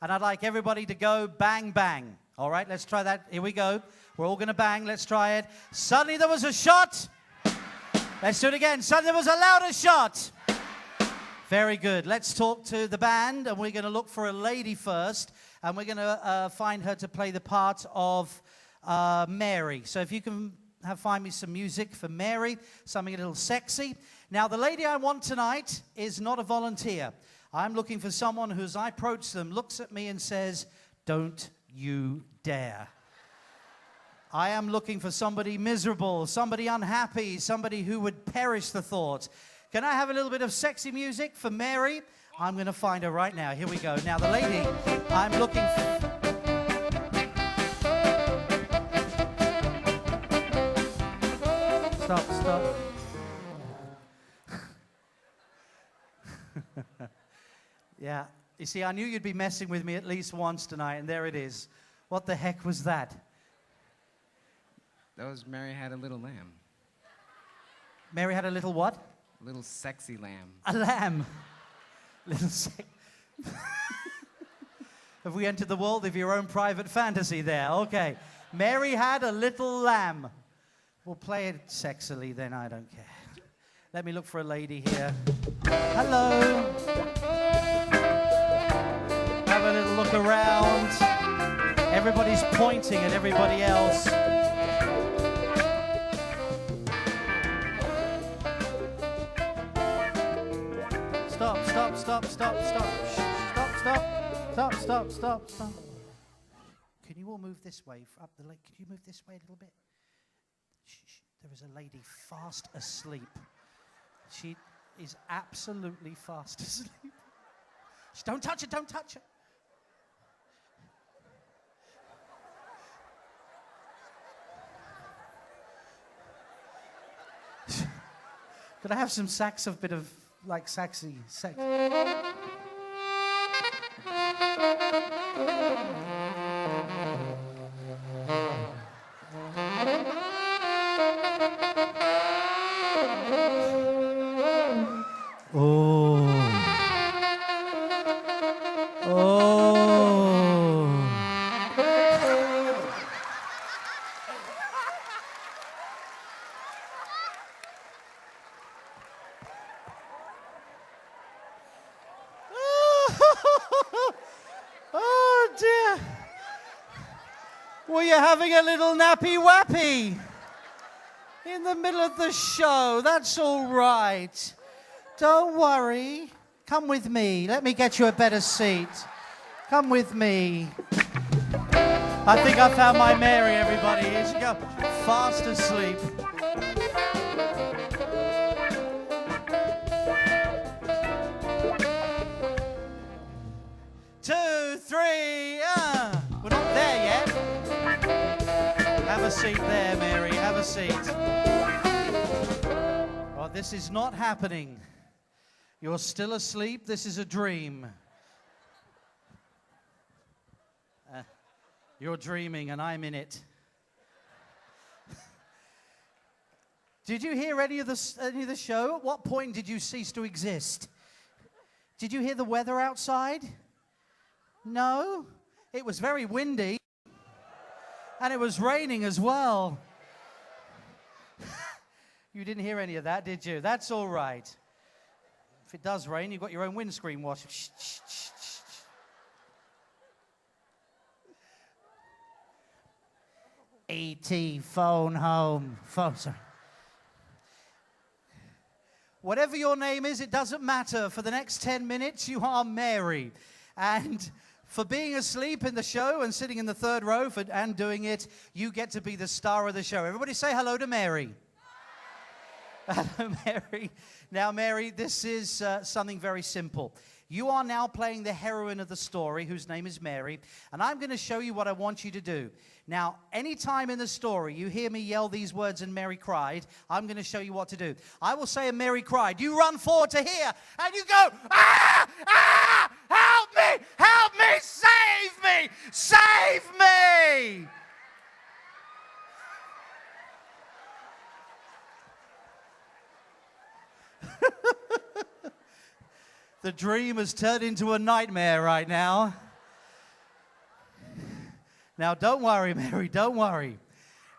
and I'd like everybody to go bang, bang. All right, let's try that. Here we go. We're all going to bang. Let's try it. Suddenly there was a shot. Let's do it again. Suddenly there was a louder shot. Very good. Let's talk to the band, and we're going to look for a lady first, and we're going to find her to play the part of Mary. So if you can find me some music for Mary, something a little sexy. Now, the lady I want tonight is not a volunteer. I'm looking for someone who, as I approach them, looks at me and says, "Don't you dare." I am looking for somebody miserable, somebody unhappy, somebody who would perish the thought. Can I have a little bit of sexy music for Mary? I'm going to find her right now. Here we go. Now, the lady I'm looking for... Stop. Yeah. You see, I knew you'd be messing with me at least once tonight, and there it is. What the heck was that? That was Mary Had a Little Lamb. Mary had a little what? A little sexy lamb. A lamb. Little Have we entered the world of your own private fantasy there? Okay. Mary had a little lamb. We'll play it sexily then, I don't care. Let me look for a lady here. Hello. Have a little look around. Everybody's pointing at everybody else. Stop. Can you all move this way up the lake? Can you move this way a little bit? Shh. There is a lady fast asleep. She is absolutely fast asleep. Shh, don't touch it. Could I have some sax, a bit of like saxy sax? Were you having a little nappy-wappy in the middle of the show? That's all right. Don't worry. Come with me. Let me get you a better seat. Come with me. I think I found my Mary, everybody. Here she goes. Fast asleep. Two, three, We're not there yet. Have a seat there, Mary. Have a seat. Well, this is not happening. You're still asleep. This is a dream. You're dreaming and I'm in it. Did you hear any of the show? At what point did you cease to exist? Did you hear the weather outside? No? It was very windy. And it was raining as well. You didn't hear any of that, did you? That's all right. If it does rain, you've got your own windscreen wash. E.T. phone home. Sorry. Whatever your name is, it doesn't matter. For the next 10 minutes, you are Mary. And for being asleep in the show and sitting in the third row and doing it, you get to be the star of the show. Everybody say hello to Mary. Hello, Mary. Now, Mary, this is something very simple. You are now playing the heroine of the story, whose name is Mary, and I'm going to show you what I want you to do. Now, anytime in the story you hear me yell these words, "and Mary cried," I'm going to show you what to do. I will say, "and Mary cried." You run forward to here, and you go, "Ah! Ah! Help me! Help me! Save me! Save me!" The dream has turned into a nightmare right now. Now, don't worry, Mary, don't worry.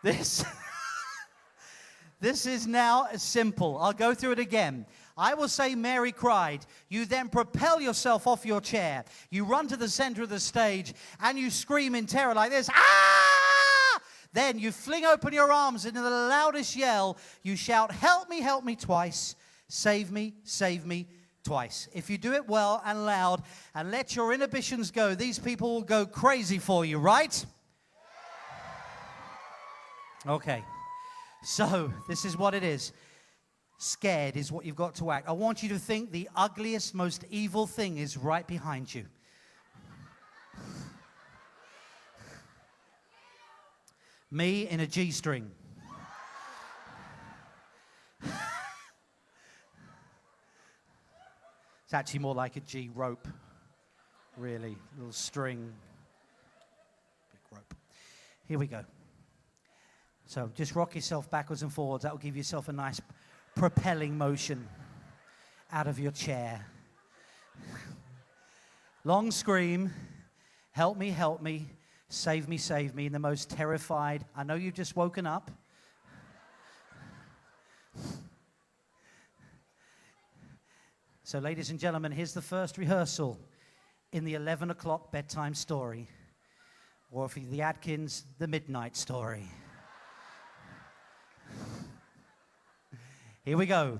This, this is now simple. I'll go through it again. I will say Mary cried. You then propel yourself off your chair. You run to the center of the stage, and you scream in terror like this. Ah! Then you fling open your arms, and in the loudest yell, you shout, help me twice. Save me, twice. If you do it well and loud and let your inhibitions go, these people will go crazy for you, right? Okay. So, this is what it is. Scared is what you've got to act. I want you to think the ugliest, most evil thing is right behind you. Me in a G-string. It's actually more like a G rope, really. Little string, big rope. Here we go. So just rock yourself backwards and forwards. That will give yourself a nice propelling motion out of your chair. Long scream, help me, save me, in the most terrified. I know you've just woken up. So, ladies and gentlemen, here's the first rehearsal in the 11 o'clock bedtime story, or for the Atkins, the midnight story. Here we go.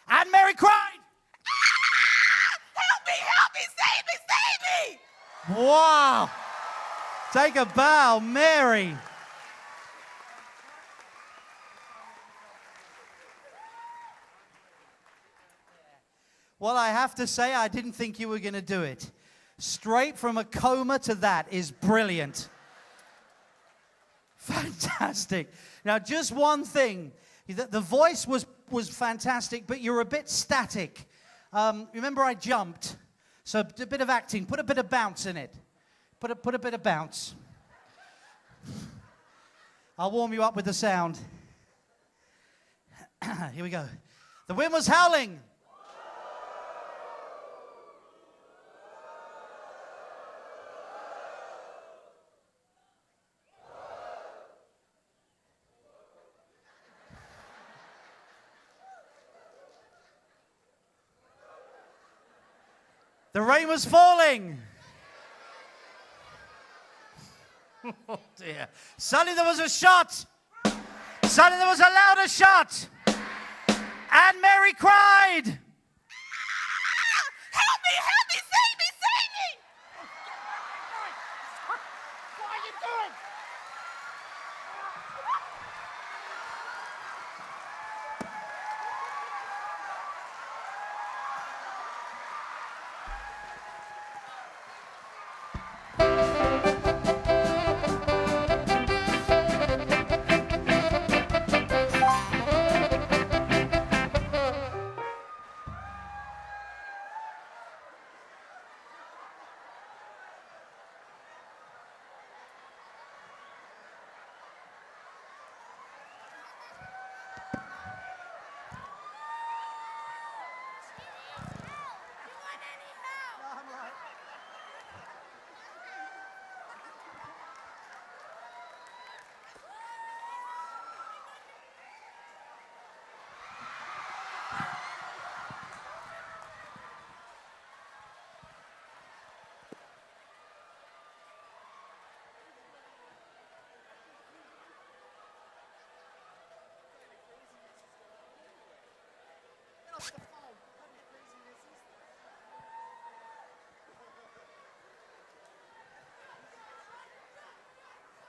And Mary cried, ah! Help me, save me! Wow! Take a bow, Mary. Well, I have to say, I didn't think you were going to do it. Straight from a coma to that is brilliant. Fantastic. Now, just one thing. The voice was fantastic, but you're a bit static. Remember, I jumped. So a bit of acting. Put a bit of bounce in it. Put a bit of bounce. I'll warm you up with the sound. Here we go. The wind was howling. The rain was falling. Oh dear. Suddenly there was a shot. Suddenly there was a louder shot. And Mary cried. Help me, save me. What are you doing?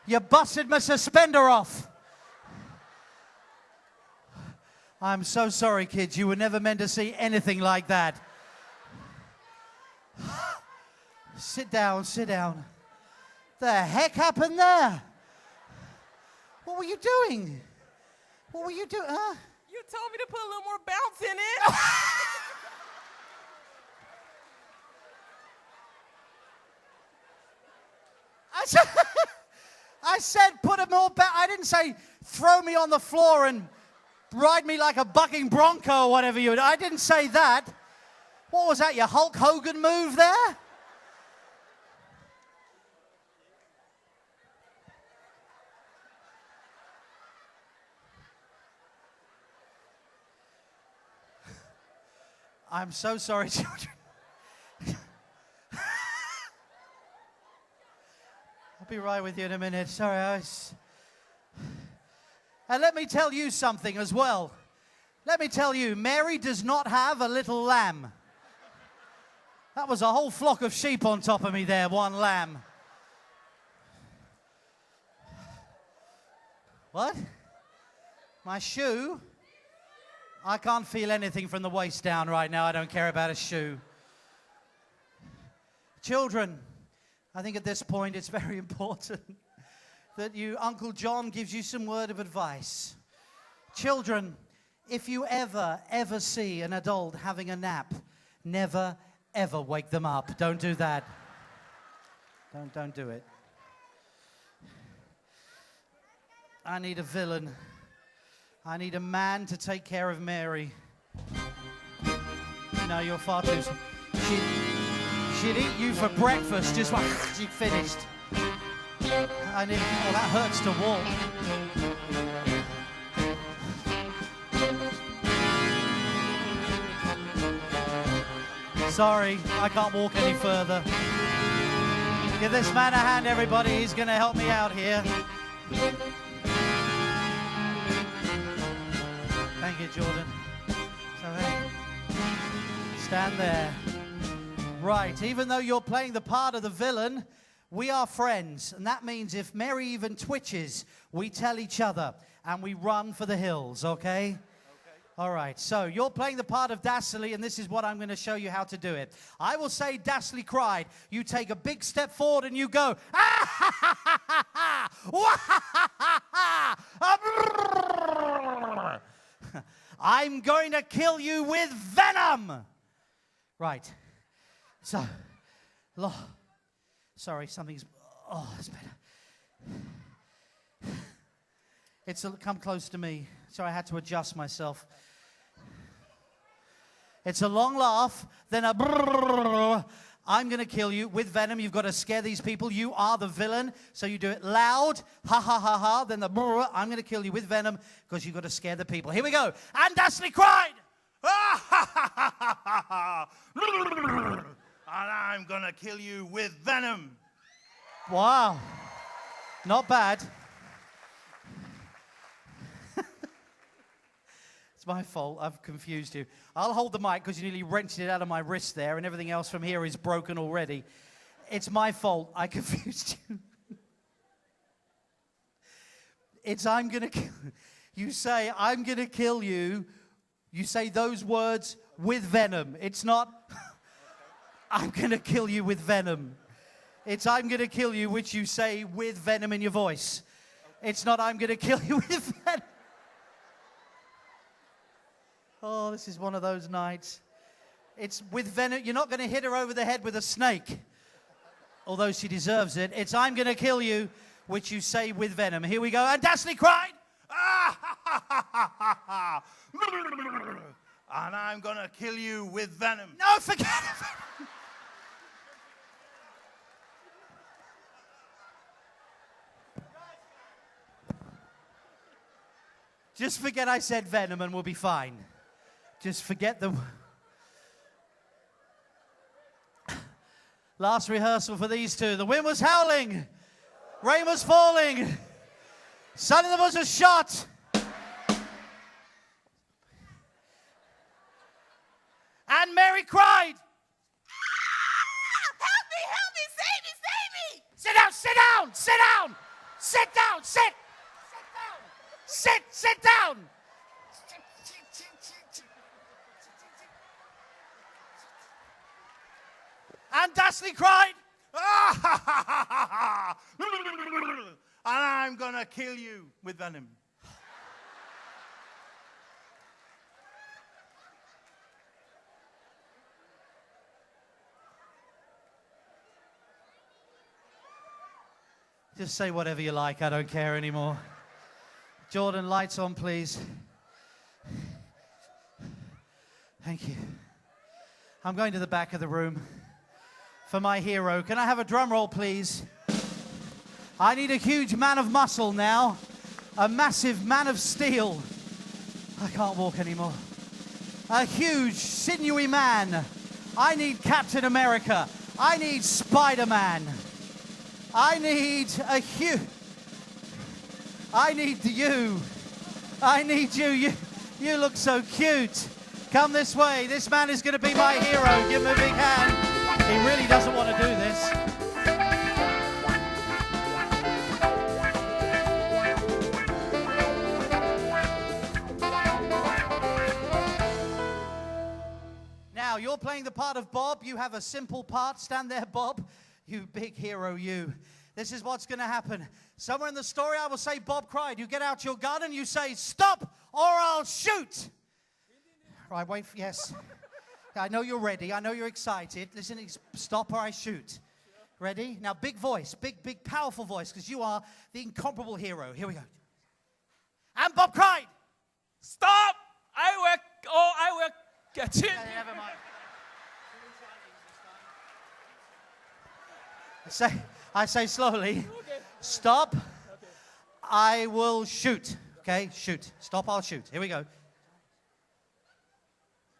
You busted my suspender off. I'm so sorry, kids. You were never meant to see anything like that. Sit down. The heck happened there? What were you doing? Huh? You told me to put a little more bounce in it. I said put a more back. I didn't say throw me on the floor and ride me like a bucking bronco or whatever you would. I didn't say that. What was that, your Hulk Hogan move there? I'm so sorry, children. I'll be right with you in a minute. Sorry, And let me tell you something as well. Let me tell you, Mary does not have a little lamb. That was a whole flock of sheep on top of me there, one lamb. What? My shoe? I can't feel anything from the waist down right now. I don't care about a shoe. Children, I think at this point it's very important that Uncle John gives you some word of advice. Children, if you ever see an adult having a nap, never, ever wake them up. Don't do that. Don't do it. I need a villain. I need a man to take care of Mary. No, you're far too... She'd eat you for breakfast just like she finished. I need... Oh, that hurts to walk. Sorry, I can't walk any further. Give this man a hand, everybody. He's going to help me out here. Thank you, Jordan. So, hey, stand there. Right, even though you're playing the part of the villain, we are friends. And that means if Mary even twitches, we tell each other and we run for the hills, okay? All right, so you're playing the part of Dassley, and this is what I'm going to show you how to do it. I will say Dassley cried. You take a big step forward and you go, ah, ha, ha, ha, ha, ha, I'm going to kill you with venom. Right. So, sorry, something's, oh, that's better. Come close to me. Sorry, I had to adjust myself. It's a long laugh, then a brrrr. I'm going to kill you with venom. You've got to scare these people. You are the villain. So you do it loud, ha, ha, ha, ha. Then the brrrr. I'm going to kill you with venom because you've got to scare the people. Here we go. And Dassley cried. Ah, ha, ha, ha, ha, ha. And I'm going to kill you with venom. Wow. Not bad. My fault. I've confused you. I'll hold the mic because you nearly wrenched it out of my wrist there, and everything else from here is broken already. It's my fault. I confused you. It's I'm going to kill you. Say, I'm going to kill you. You say those words with venom. It's not, I'm going to kill you with venom. It's I'm going to kill you, which you say with venom in your voice. It's not I'm going to kill you with venom. Oh, this is one of those nights. It's with venom. You're not going to hit her over the head with a snake, although she deserves it. It's I'm going to kill you, which you say with venom. Here we go. And Dassley cried. Ah, ha, ha, ha, ha, ha. And I'm going to kill you with venom. No, forget it. Just forget I said venom and we'll be fine. Just forget the... Last rehearsal for these two. The wind was howling. Rain was falling. Suddenly there was a shot. And Mary cried. Help me, save me, save me! Sit down, sit down, sit down. Sit down, sit. Sit down. And Dassley cried, ah, ha, ha, ha, ha, ha. And I'm going to kill you with venom. Just say whatever you like, I don't care anymore. Jordan, lights on, please. Thank you. I'm going to the back of the room for my hero. Can I have a drum roll, please? I need a huge man of muscle now. A massive man of steel. I can't walk anymore. a huge, sinewy man. I need Captain America. I need Spider-Man. I need a huge... I need you. I need you. You look so cute. Come this way. This man is going to be my hero. Give him a big hand. He really doesn't want to do this. Now, you're playing the part of Bob. You have a simple part. Stand there, Bob. You big hero, you. This is what's going to happen. Somewhere in the story, I will say Bob cried. You get out your gun and you say, stop, or I'll shoot. Right, wait, yes. I know you're ready. I know you're excited. Listen, stop or I shoot. Ready? Now, big voice, big, powerful voice, because you are the incomparable hero. Here we go. And Bob cried. Stop! I will get it. Never mind. I say slowly. Okay. Stop. Okay. I will shoot. Okay, shoot. Stop, I'll shoot. Here we go. Do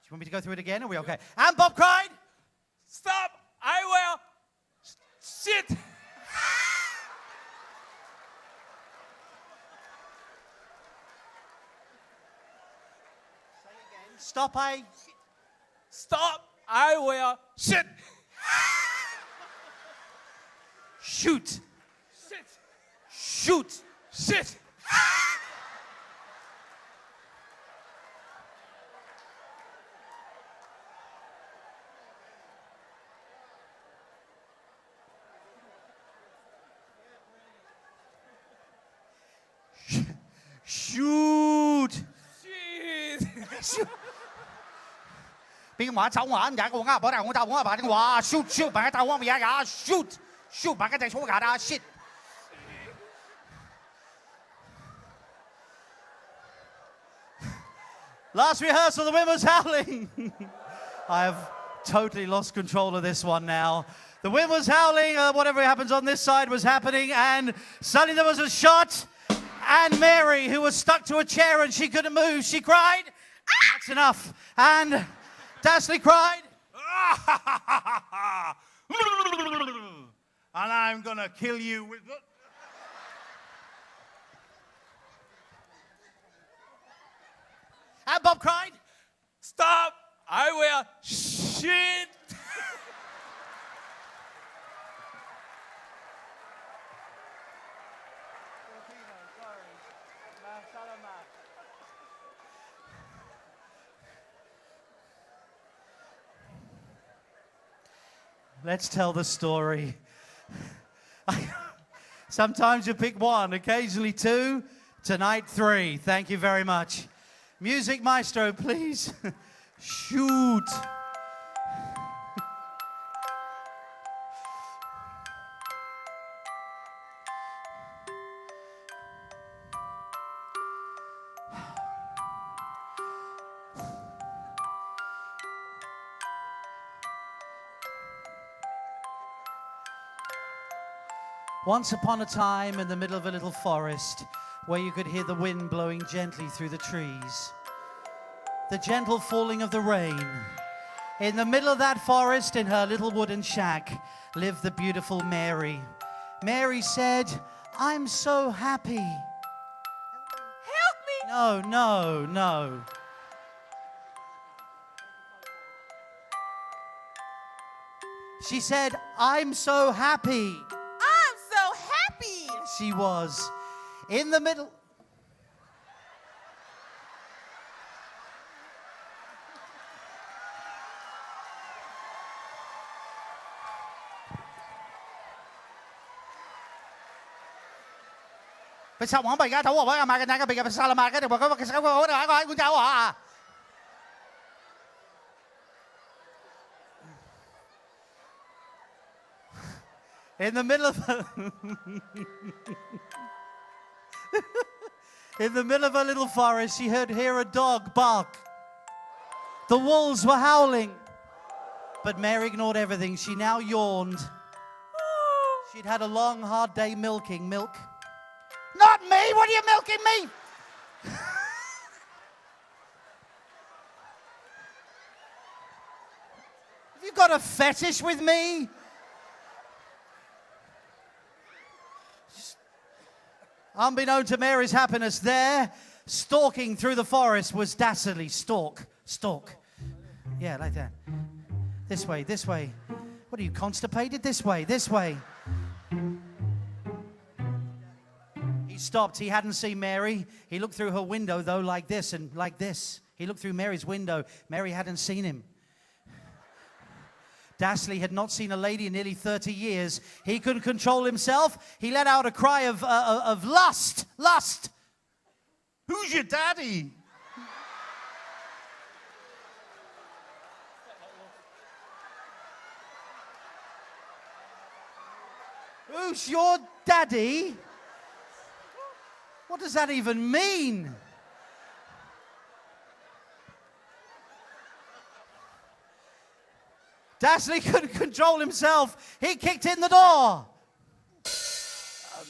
you want me to go through it again? Are we okay? And Bob cried. Stop! I will shit. Stop, Stop! I will shit. shoot. Shit. Shoot. Shit. Shoot. Shit. 邊個話走啊？唔係我啱，我打我把話 shoot shoot，把個打我咪呀 shoot shoot，把個仔錯㗎啦 shit。Last rehearsal, the wind was howling. I have totally lost control of this one now. The wind was howling, whatever happens on this side was happening, and suddenly there was a shot, and Mary, who was stuck to a chair and she couldn't move, she cried, that's enough, and Dashley cried, and I'm gonna kill you with... And Bob cried, Stop! I will shit. Let's tell the story. Sometimes you pick one, occasionally two, tonight three. Thank you very much. Music maestro, please. Shoot. Once upon a time, in the middle of a little forest, where you could hear the wind blowing gently through the trees, the gentle falling of the rain. In the middle of that forest, in her little wooden shack, lived the beautiful Mary. Mary said, I'm so happy. Help me! No, no, no. She said, I'm so happy. I'm so happy! She was. In the middle... Bây sao mà bây giờ thấu ở mà cái này cái bây giờ sao là mà cái được mà cái sao có ai cũng cháu à. In the middle of in the middle of a little forest, she heard hear a dog bark. The wolves were howling. But Mary ignored everything. She now yawned. She'd had a long, hard day milking milk. Not me! What are you milking me? got a fetish with me? Unbeknown to Mary's happiness, there, stalking through the forest, was Dassley. Stalk. Yeah, like that. This way, this way. What are you, constipated? This way, this way. He stopped. He hadn't seen Mary. He looked through her window, though, like this and like this. He looked through Mary's window. Mary hadn't seen him. Dassley had not seen a lady in nearly 30 years. He couldn't control himself. He let out a cry of lust. Lust. Who's your daddy? Who's your daddy? What does that even mean? Dassley couldn't control himself. He kicked in the door.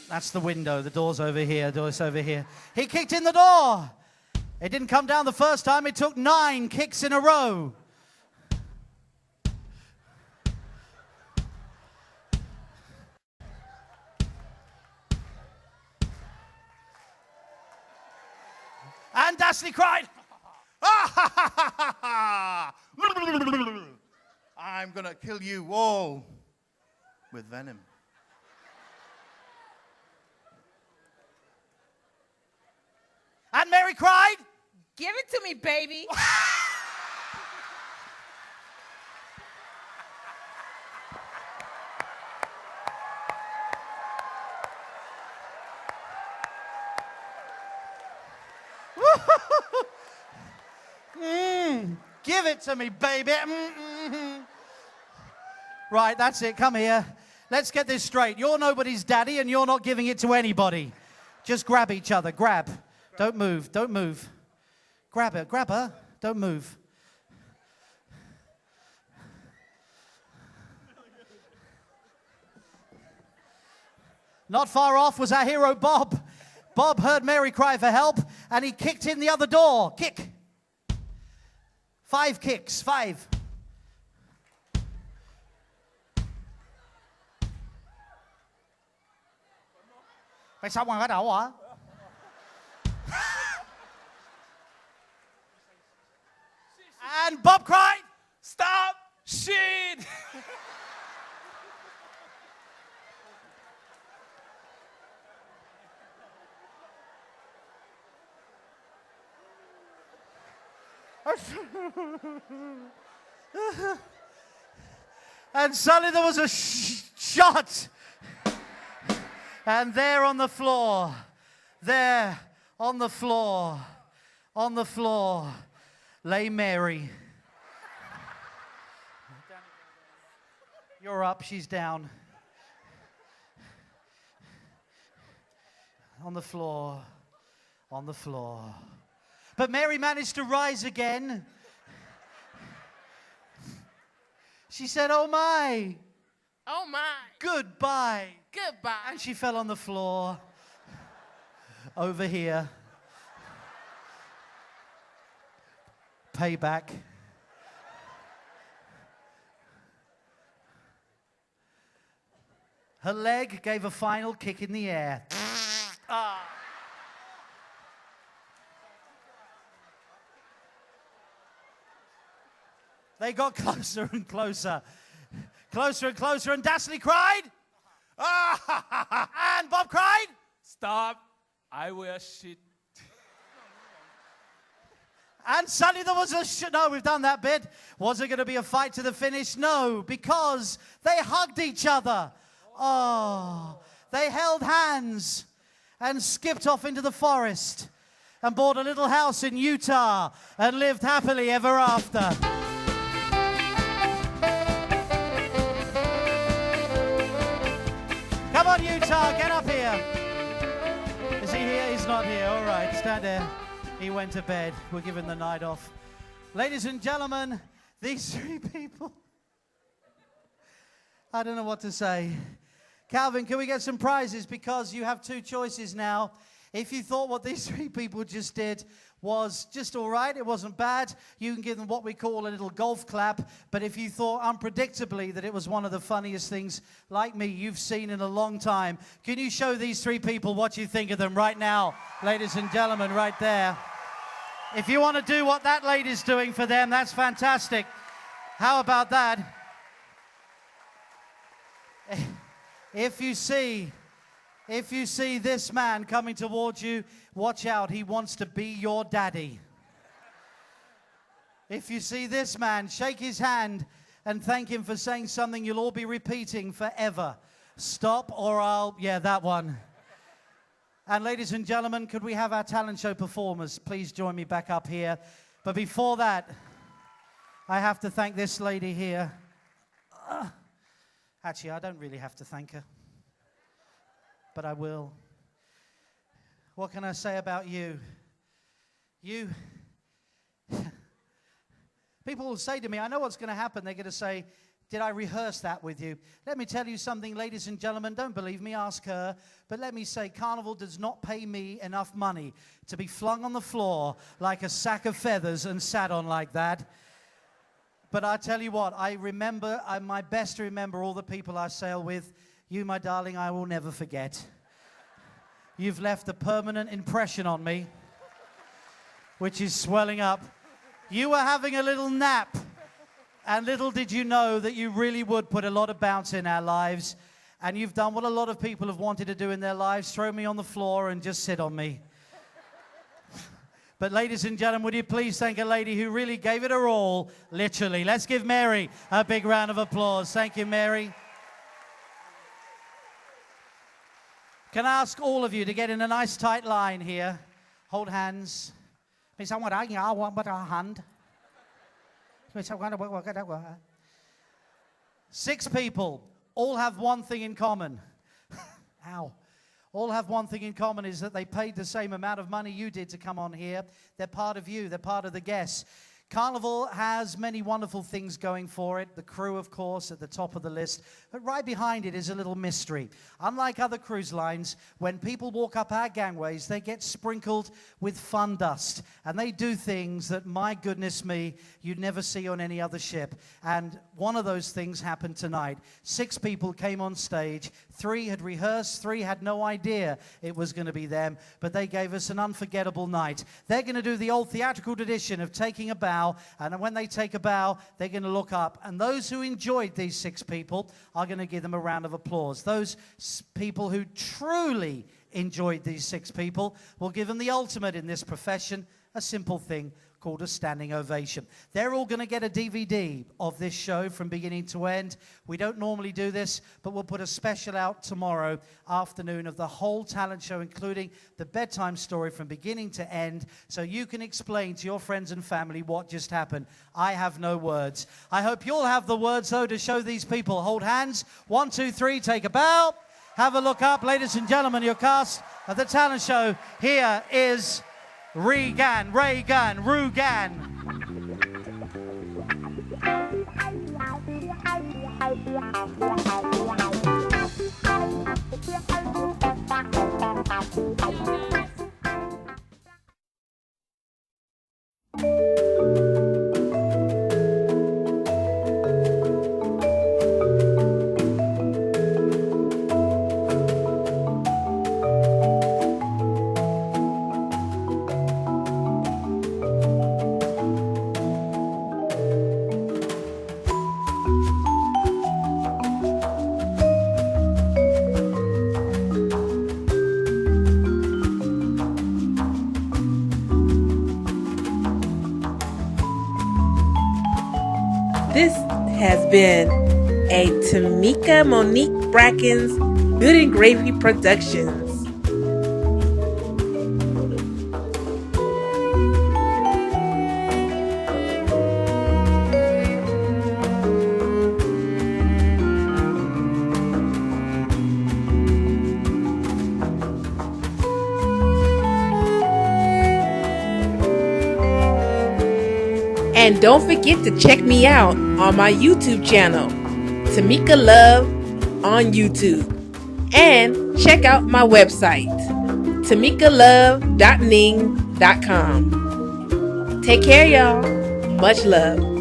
That's the window. The door's over here. The door's over here. He kicked in the door. It didn't come down the first time. It took 9 kicks in a row. And Dassley cried, I'm gonna kill you all with venom. and Mary cried, Give it to me, baby. give it to me, baby. Right, that's it. Come here. Let's get this straight. You're nobody's daddy, and you're not giving it to anybody. Just grab each other. Grab. Don't move. Don't move. Grab her. Grab her. Don't move. Not far off was our hero, Bob. Bob heard Mary cry for help, and he kicked in the other door. Kick. 5 kicks. 5. Mày xong rồi cái đầu hả? And Bob cried, Stop! Shit! and suddenly there was a shot. And there on the floor, lay Mary. You're up, she's down. On the floor. But Mary managed to rise again. She said, "Oh my, Oh my. goodbye." Goodbye. And she fell on the floor. Over here. Payback. Her leg gave a final kick in the air. They got closer and closer. Closer and closer, and Dassley cried. And Bob cried. Stop. I will shit. And suddenly there was no, we've done that bit. Was it going to be a fight to the finish? No, because they hugged each other. Oh, they held hands and skipped off into the forest and bought a little house in Utah and lived happily ever after. Come on, Utah, get up here. Is he here? He's not here. All right, stand there. He went to bed. We'll give him the night off. Ladies and gentlemen, these 3 people. I don't know what to say. Calvin, can we get some prizes? Because you have 2 choices now. If you thought what these three people just did was just all right, it wasn't bad, you can give them what we call a little golf clap. But if you thought unpredictably that it was one of the funniest things, like me, you've seen in a long time, can you show these three people what you think of them right now, ladies and gentlemen, right there? If you want to do what that lady's doing for them, that's fantastic. How about that? If you see this man coming towards you, watch out, he wants to be your daddy. If you see this man, shake his hand and thank him for saying something you'll all be repeating forever. Stop or I'll, yeah, that one. And ladies and gentlemen, could we have our talent show performers please join me back up here? But before that, I have to thank this lady here. Actually, I don't really have to thank her, but I will. What can I say about you? You, people will say to me, I know what's going to happen. They're going to say, did I rehearse that with you? Let me tell you something, ladies and gentlemen. Don't believe me, ask her. But let me say, Carnival does not pay me enough money to be flung on the floor like a sack of feathers and sat on like that. But I tell you what, I'm my best to remember all the people I sail with. You, my darling, I will never forget. You've left a permanent impression on me, which is swelling up. You were having a little nap, and little did you know that you really would put a lot of bounce in our lives. And you've done what a lot of people have wanted to do in their lives, throw me on the floor and just sit on me. But ladies and gentlemen, would you please thank a lady who really gave it her all, literally. Let's give Mary a big round of applause. Thank you, Mary. Can I ask all of you to get in a nice tight line here? Hold hands. Hand. 6 people all have one thing in common. Ow. All have one thing in common, is that they paid the same amount of money you did to come on here. They're part of you. They're part of the guests. Carnival has many wonderful things going for it. The crew, of course, at the top of the list. But right behind it is a little mystery. Unlike other cruise lines, when people walk up our gangways, they get sprinkled with fun dust. And they do things that, my goodness me, you'd never see on any other ship. And one of those things happened tonight. 6 people came on stage. 3 had rehearsed. 3 had no idea it was going to be them. But they gave us an unforgettable night. They're going to do the old theatrical tradition of taking a bow. And when they take a bow, they're going to look up. And those who enjoyed these 6 people are going to give them a round of applause. Those people who truly enjoyed these 6 people will give them the ultimate in this profession, a simple thing called a standing ovation. They're all going to get a DVD of this show from beginning to end. We don't normally do this, but we'll put a special out tomorrow afternoon of the whole talent show, including the bedtime story from beginning to end, so you can explain to your friends and family what just happened. I have no words. I hope you'll have the words, though, to show these people. Hold hands. 1, 2, 3, take a bow. Have a look up. Ladies and gentlemen, your cast of the talent show. Here is Regan, Rugan. This has been a Tamika Monique Bracken's Good and Gravy Productions. And don't forget to check me out on my YouTube channel, Tamika Love on YouTube. And check out my website, TamikaLove.ning.com. Take care, y'all. Much love.